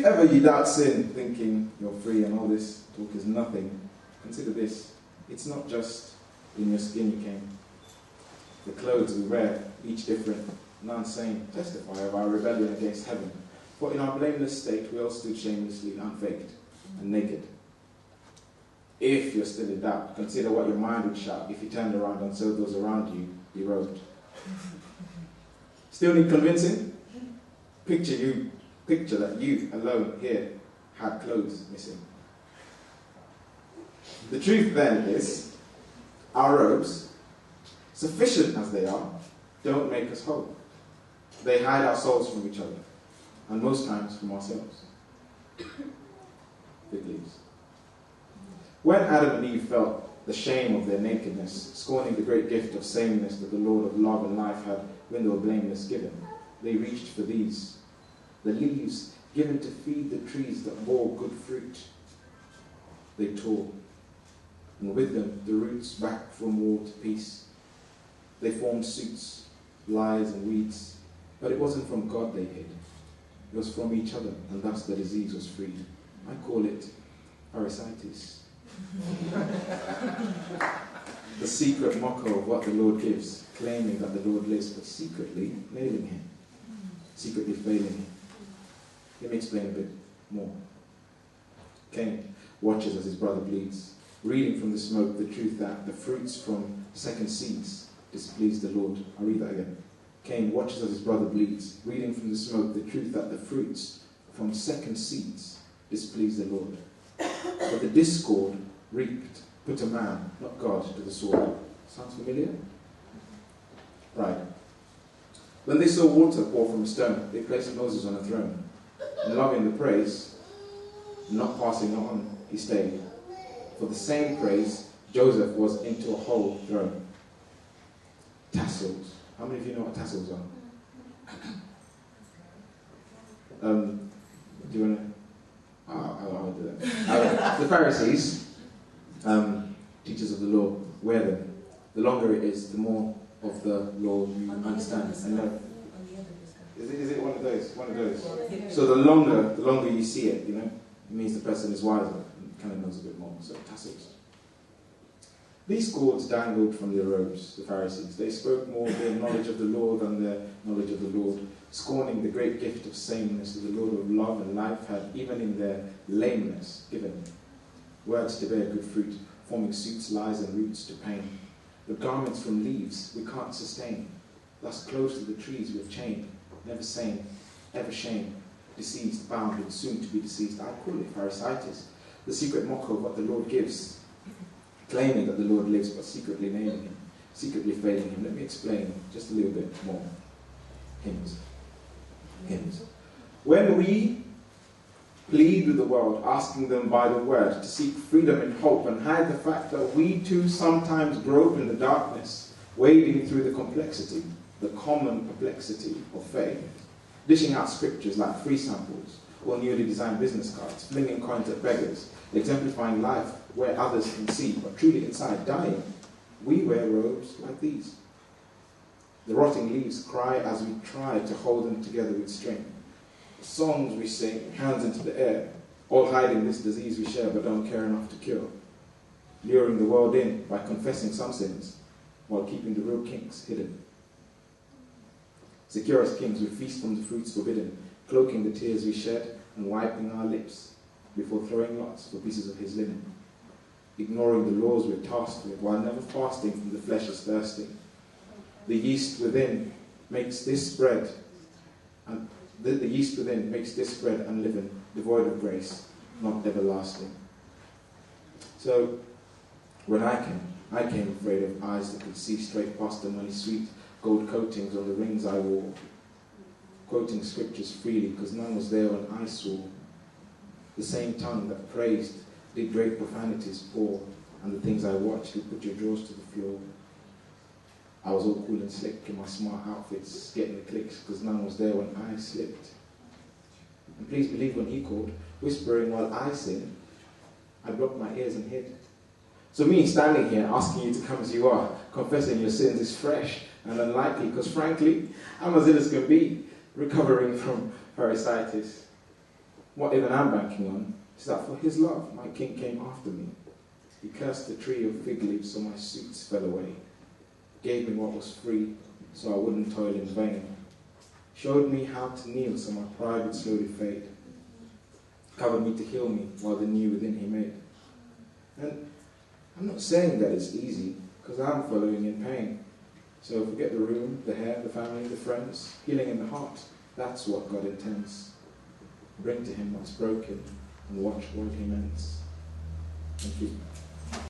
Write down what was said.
ever you doubt sin, thinking you're free and all this talk is nothing, consider this. It's not just in your skin you came. The clothes we wear, each different, none same, testify of our rebellion against heaven. For in our blameless state we all stood shamelessly, unfaked and naked. If you're still in doubt, consider what your mind would shout if you turned around and saw those around you be robed. Still need convincing? Picture that you alone here had clothes missing. The truth then is, our robes, sufficient as they are, don't make us whole. They hide our souls from each other, and most times from ourselves. Fig leaves. When Adam and Eve felt the shame of their nakedness, scorning the great gift of sameness that the Lord of love and life had when they were blameless given, they reached for these, the leaves given to feed the trees that bore good fruit. They tore, and with them the roots back from war to peace. They formed suits, lies and weeds, but it wasn't from God they hid. It was from each other, and thus the disease was freed. I call it parasitis. The secret mockery of what the Lord gives, claiming that the Lord lives, but secretly nailing him, secretly failing him. Let me explain a bit more. Cain watches as his brother bleeds, reading from the smoke the truth that the fruits from second seeds displease the Lord. I'll read that again. Cain watches as his brother bleeds, reading from the smoke the truth that the fruits from second seeds displease the Lord. But the discord reaped put a man, not God, to the sword. Sounds familiar? Right. When they saw water pour from a stone, they placed Moses on a throne. And loving the praise, not passing on, he stayed. For the same praise, Joseph was into a hole thrown. Tassels. How many of you know what tassels are? Do you want to? I'll do that. The Pharisees, teachers of the law, wear them. The longer it is, the more of the law you understand. Is it one of those? One of those. So the longer you see it, it means the person is wiser and kind of knows a bit more. So tassels. These cords dangled from their robes, the Pharisees. They spoke more of their knowledge of the law than their knowledge of the Lord, scorning the great gift of sameness that the Lord of love and life had, even in their lameness, given. Words to bear good fruit, forming suits, lies, and roots to pain. The garments from leaves we can't sustain. Thus close to the trees we've chained, never sane, ever shame, deceased, bound, and soon to be deceased. I call it parasitis, the secret mockery of what the Lord gives, claiming that the Lord lives, but secretly naming him, secretly failing him. Let me explain just a little bit more. Hymns. When we plead with the world, asking them by the word to seek freedom and hope and hide the fact that we too sometimes grope in the darkness, wading through the complexity, the common perplexity of faith, dishing out scriptures like free samples or newly designed business cards, flinging coins at beggars, exemplifying life where others can see, but truly inside dying, we wear robes like these. The rotting leaves cry as we try to hold them together with strength. The songs we sing, hands into the air, all hiding this disease we share but don't care enough to cure. Luring the world in by confessing some sins, while keeping the real kinks hidden. Secure as kings, we feast from the fruits forbidden, cloaking the tears we shed and wiping our lips before throwing lots for pieces of his linen. Ignoring the laws we're tasked with, while never fasting from the flesh is thirsting. The yeast within makes this bread, and the yeast within makes this bread unleavened, devoid of grace, not everlasting. So, when I came afraid of eyes that could see straight past the money sweet gold coatings on the rings I wore, quoting scriptures freely because none was there when I saw. The same tongue that praised did great profanities pour, and the things I watched would put your jaws to the floor. I was all cool and slick in my smart outfits, getting the clicks because none was there when I slipped. And please believe when he called, whispering while I sinned, I blocked my ears and hid. So me standing here asking you to come as you are, confessing your sins is fresh and unlikely because frankly, I'm as ill as can be, recovering from parasitis. What even I'm banking on is that for his love, my king came after me. He cursed the tree of fig leaves so my suits fell away. Gave me what was free so I wouldn't toil in vain. Showed me how to kneel so my pride would slowly fade. Covered me to heal me while the new within he made. And I'm not saying that it's easy, because I'm following in pain. So forget the room, the hair, the family, the friends, healing in the heart. That's what God intends. Bring to him what's broken and watch what he mends. Thank you.